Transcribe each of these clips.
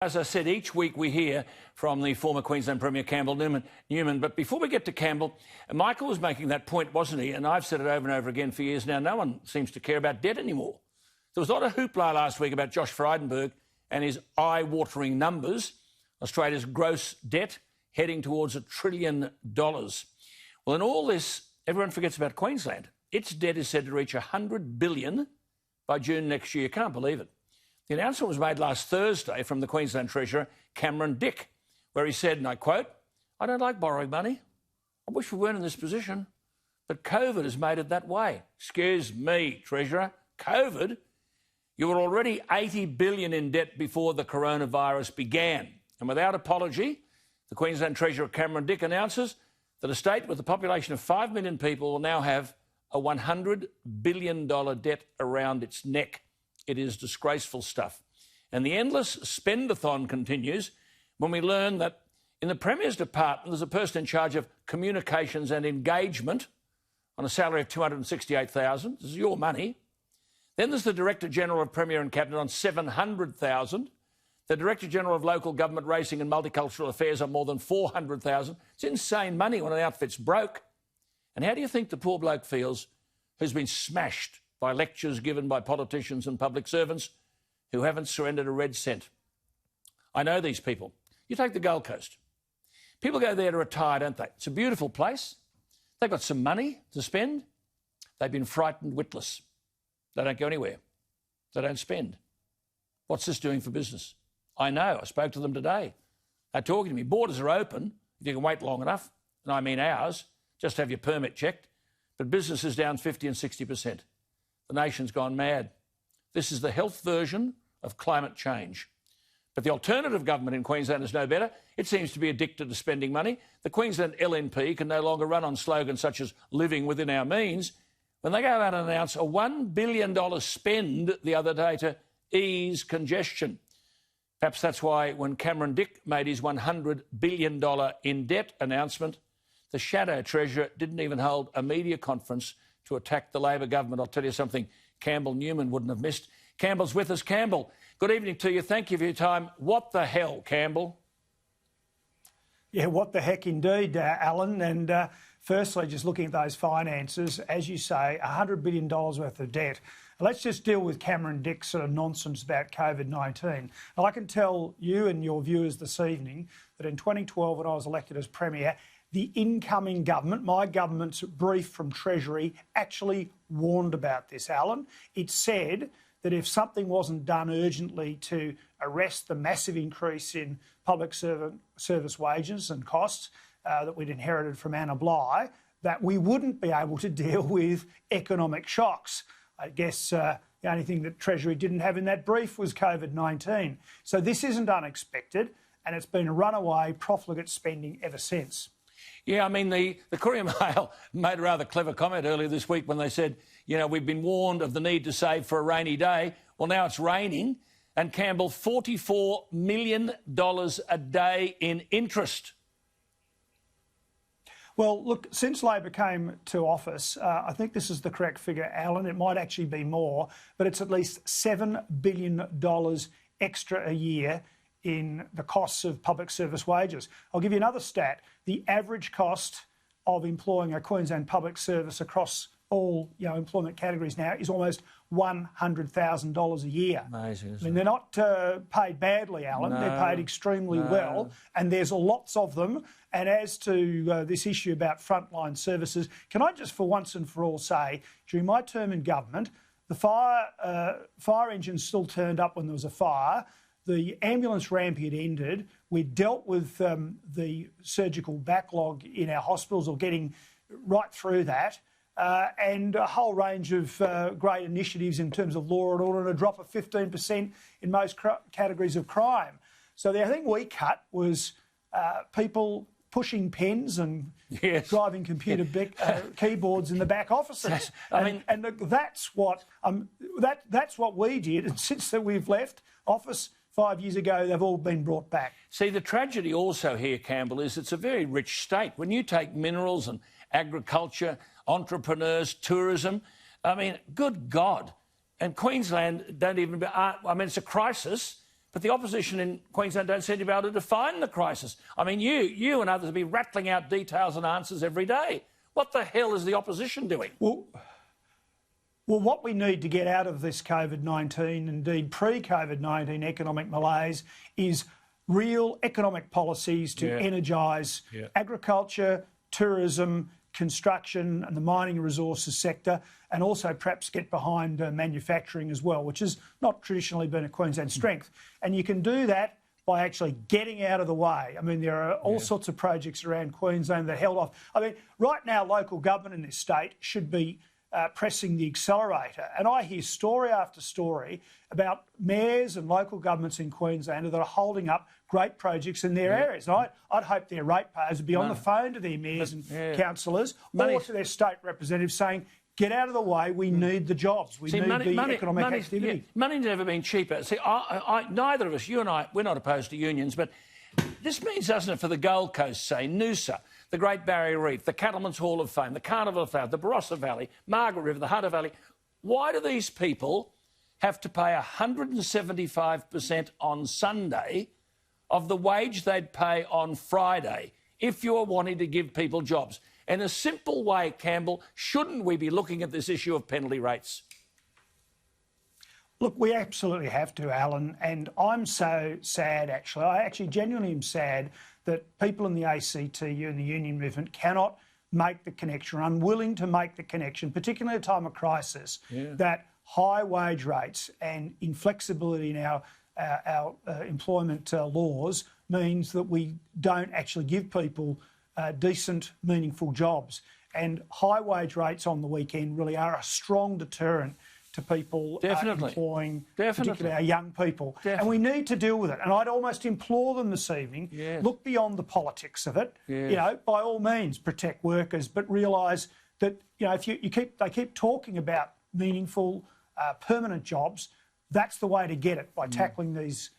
As I said, each week we hear from the former Queensland Premier Campbell Newman. But before we get to Campbell, Michael was making that point, wasn't he? And I've said it over and over again for years now. No one seems to care about debt anymore. There was a lot of hoopla last week about Josh Frydenberg and his eye-watering numbers. Australia's gross debt heading towards $1 trillion. Well, in all this, everyone forgets about Queensland. Its debt is said to reach $100 billion by June next year. Can't believe it. The announcement was made last Thursday from the Queensland Treasurer, Cameron Dick, where he said, and I quote, "I don't like borrowing money. I wish we weren't in this position, but COVID has made it that way." Excuse me, Treasurer, COVID? You were already $80 billion in debt before the coronavirus began. And without apology, the Queensland Treasurer, Cameron Dick, announces that a state with a population of 5 million people will now have a $100 billion debt around its neck. It is disgraceful stuff. And the endless spend-a-thon continues when we learn that in the Premier's department there's a person in charge of communications and engagement on a salary of $268,000. This is your money. Then there's the Director-General of Premier and Cabinet on $700,000. The Director-General of Local Government Racing and Multicultural Affairs on more than $400,000. It's insane money when an outfit's broke. And how do you think the poor bloke feels who's been smashed by lectures given by politicians and public servants who haven't surrendered a red cent? I know these people. You take the Gold Coast. People go there to retire, don't they? It's a beautiful place. They've got some money to spend. They've been frightened witless. They don't go anywhere. They don't spend. What's this doing for business? I know. I spoke to them today. They're talking to me. Borders are open if you can wait long enough, and I mean hours, just have your permit checked. But business is down 50 and 60%. The nation's gone mad. This is the health version of climate change. But the alternative government in Queensland is no better. It seems to be addicted to spending money. The Queensland LNP can no longer run on slogans such as living within our means when they go out and announce a $1 billion spend the other day to ease congestion. Perhaps that's why when Cameron Dick made his $100 billion in debt announcement, the shadow treasurer didn't even hold a media conference to attack the Labor government. I'll tell you something Campbell Newman wouldn't have missed. Campbell's with us. Campbell, good evening to you. Thank you for your time. What the hell, Campbell? Yeah, what the heck indeed, Alan. And firstly, just looking at those finances, as you say, $100 billion worth of debt. Let's just deal with Cameron Dick's sort of nonsense about COVID-19. I can tell you and your viewers this evening that in 2012, when I was elected as Premier, the incoming government, my government's brief from Treasury, actually warned about this, Alan. It said that if something wasn't done urgently to arrest the massive increase in public service wages and costs that we'd inherited from Anna Bligh, that we wouldn't be able to deal with economic shocks. I guess the only thing that Treasury didn't have in that brief was COVID-19. So this isn't unexpected, and it's been a runaway profligate spending ever since. Yeah, I mean, the Courier Mail made a rather clever comment earlier this week when they said, you know, we've been warned of the need to save for a rainy day. Well, now it's raining. And Campbell, $44 million a day in interest. Well, look, since Labor came to office, I think this is the correct figure, Alan. It might actually be more, but it's at least $7 billion extra a year in the costs of public service wages. I'll give you another stat. The average cost of employing a Queensland public service across all employment categories now is almost $100,000 a year. Amazing, I mean, they're not paid badly, Alan. No, they're paid extremely well, and there's lots of them. And as to this issue about frontline services, can I just for once and for all say, during my term in government, the fire engine still turned up when there was a fire. The ambulance ramp had ended. We dealt with the surgical backlog in our hospitals, or getting right through that, and a whole range of great initiatives in terms of law and order, and a drop of 15% in most categories of crime. So the thing we cut was people pushing pens and driving computer keyboards in the back offices. And look, that's what we did. And since that we've left office 5 years ago, they've all been brought back. See, the tragedy also here, Campbell, is it's a very rich state. When you take minerals and agriculture, entrepreneurs, tourism, I mean, good God. And Queensland don't even... I mean, it's a crisis, but the opposition in Queensland don't seem to be able to define the crisis. I mean, you and others will be rattling out details and answers every day. What the hell is the opposition doing? Well, what we need to get out of this COVID-19, indeed pre-COVID-19 economic malaise, is real economic policies to energise agriculture, tourism, construction and the mining resources sector, and also perhaps get behind manufacturing as well, which has not traditionally been a Queensland strength. And you can do that by actually getting out of the way. I mean, there are all sorts of projects around Queensland that held off. I mean, right now, local government in this state should be pressing the accelerator. And I hear story after story about mayors and local governments in Queensland that are holding up great projects in their areas. And I'd hope their ratepayers would be on the phone to their mayors and councillors or to their state representatives saying, get out of the way, we need the jobs, we need the economic activity. Money's never been cheaper. See, neither of us, you and I, we're not opposed to unions, but this means, doesn't it, for the Gold Coast, say, Noosa, the Great Barrier Reef, the Cattlemen's Hall of Fame, the Carnival of Flowers, the Barossa Valley, Margaret River, the Hunter Valley, why do these people have to pay 175% on Sunday of the wage they'd pay on Friday if you're wanting to give people jobs? In a simple way, Campbell, shouldn't we be looking at this issue of penalty rates? Look, we absolutely have to, Alan, and I'm so sad, actually. I actually genuinely am sad that people in the ACTU and the union movement cannot make the connection, unwilling to make the connection, particularly at a time of crisis, that high wage rates and inflexibility in our employment laws means that we don't actually give people decent, meaningful jobs. And high wage rates on the weekend really are a strong deterrent to people employing, particularly our young people. And we need to deal with it. And I'd almost implore them this evening, look beyond the politics of it. You know, by all means, protect workers, but realise that, you know, if they keep talking about meaningful, permanent jobs, that's the way to get it, by tackling these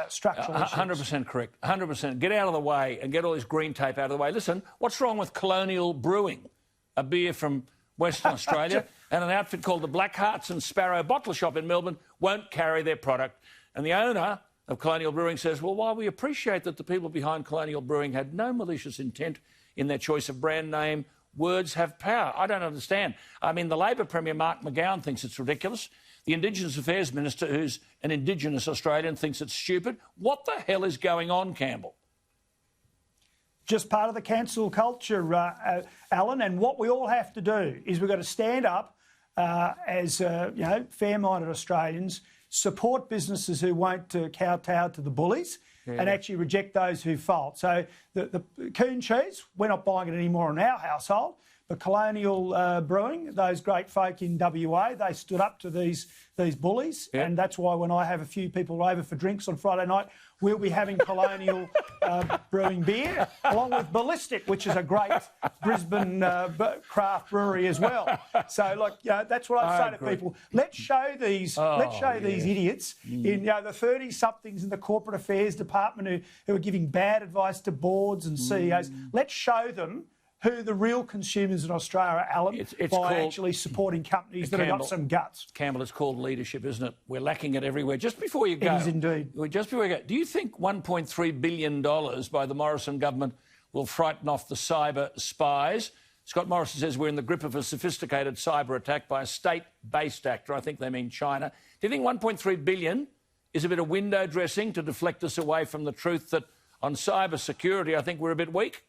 structural issues. 100% correct. 100%. Get out of the way and get all this green tape out of the way. Listen, what's wrong with Colonial Brewing, a beer from Western Australia, and an outfit called the Black Hearts and Sparrow Bottle Shop in Melbourne won't carry their product? And the owner of Colonial Brewing says, well, while we appreciate that the people behind Colonial Brewing had no malicious intent in their choice of brand name, words have power. I don't understand. I mean, the Labor Premier, Mark McGowan, thinks it's ridiculous. The Indigenous Affairs Minister, who's an Indigenous Australian, thinks it's stupid. What the hell is going on, Campbell? Just part of the cancel culture, Alan, and what we all have to do is we've got to stand up as fair-minded Australians, support businesses who won't kowtow to the bullies, and actually reject those who fault. So the Coon cheese, we're not buying it anymore in our household, but Colonial Brewing, those great folk in WA, they stood up to these bullies, and that's why when I have a few people over for drinks on Friday night, we'll be having Colonial Brewing beer, along with Ballistic, which is a great Brisbane craft brewery as well. So, look, that's what I say to people. Let's show these idiots in the 30-somethings in the corporate affairs department who are giving bad advice to boards and CEOs. Let's show them who the real consumers in Australia are, Alan, by actually supporting companies that have got some guts. Campbell, it's called leadership, isn't it? We're lacking it everywhere. Just before you go... It is indeed. Just before you go, do you think $1.3 billion by the Morrison government will frighten off the cyber spies? Scott Morrison says we're in the grip of a sophisticated cyber attack by a state-based actor. I think they mean China. Do you think $1.3 billion is a bit of window dressing to deflect us away from the truth that on cyber security, I think we're a bit weak?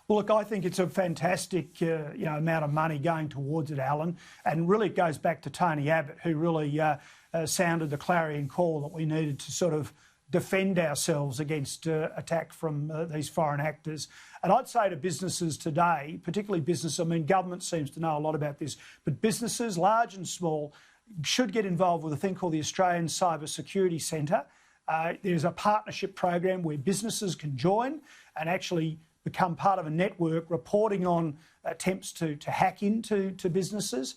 Well, look, I think it's a fantastic amount of money going towards it, Alan, and really it goes back to Tony Abbott, who really sounded the clarion call that we needed to sort of defend ourselves against attack from these foreign actors. And I'd say to businesses today, particularly business, I mean, government seems to know a lot about this, but businesses, large and small, should get involved with a thing called the Australian Cyber Security Centre. There's a partnership program where businesses can join and actually become part of a network reporting on attempts to hack into businesses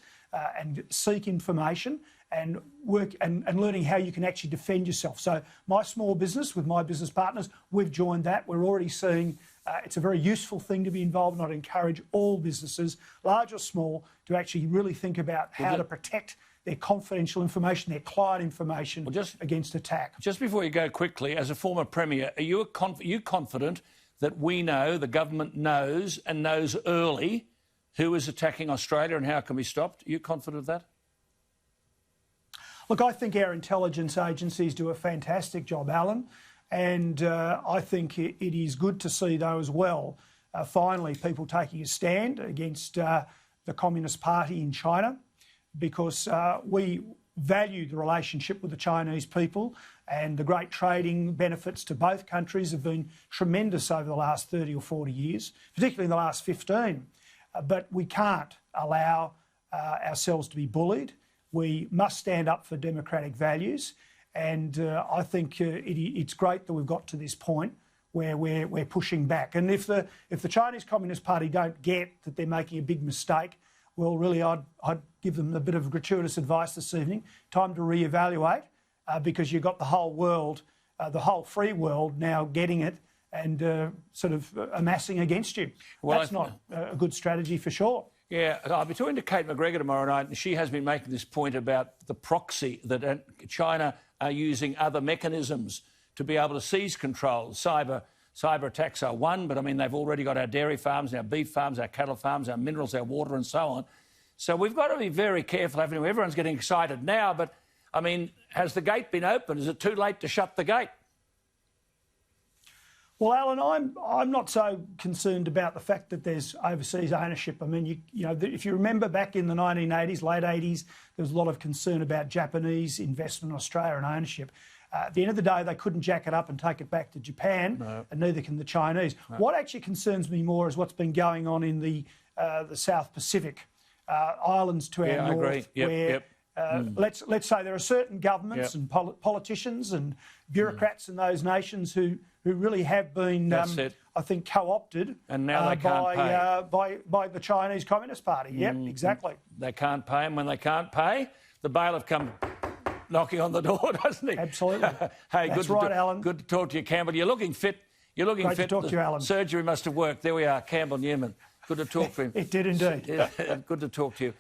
and seek information and work and learning how you can actually defend yourself. So my small business with my business partners, we've joined that. We're already seeing it's a very useful thing to be involved in. I'd encourage all businesses, large or small, to actually really think about how to protect their confidential information, their client information against attack. Just before you go quickly, as a former Premier, are you confident that we know, the government knows and knows early who is attacking Australia and how it can be stopped? Are you confident of that? Look, I think our intelligence agencies do a fantastic job, Alan, and I think it is good to see, though, as well, finally people taking a stand against the Communist Party in China, because we value the relationship with the Chinese people, and the great trading benefits to both countries have been tremendous over the last 30 or 40 years, particularly in the last 15. But we can't allow ourselves to be bullied. We must stand up for democratic values, and I think it's great that we've got to this point where we're pushing back. And if the Chinese Communist Party don't get that they're making a big mistake, well, really, I'd give them a bit of gratuitous advice this evening. Time to reevaluate, because you've got the whole world, the whole free world now getting it and sort of amassing against you. Well, that's not a good strategy for sure. Yeah, I'll be talking to Kate McGregor tomorrow night, and she has been making this point about the proxy, that China are using other mechanisms to be able to seize control. Cyber attacks are one, but I mean, they've already got our dairy farms, our beef farms, our cattle farms, our minerals, our water and so on. So we've got to be very careful, haven't we? Everyone's getting excited now, but I mean, has the gate been opened? Is it too late to shut the gate? Well, Alan, I'm not so concerned about the fact that there's overseas ownership. I mean, you know, if you remember back in the 1980s, late 80s, there was a lot of concern about Japanese investment in Australia and ownership. At the end of the day, they couldn't jack it up and take it back to Japan, and neither can the Chinese. No. What actually concerns me more is what's been going on in the South Pacific islands to our north, where let's say there are certain governments and politicians and bureaucrats in those nations who really have been, I think, co-opted and now they can't pay. By the Chinese Communist Party. Yep, exactly. They can't pay, and when they can't pay, the bailiff comes knocking on the door, doesn't he? Absolutely. Hey, that's right, Alan. Good to talk to you, Campbell. You're looking fit. You're looking Great fit. To talk to you, Alan. Surgery must have worked. There we are, Campbell Newman. Good to talk to him. It did indeed. Good to talk to you.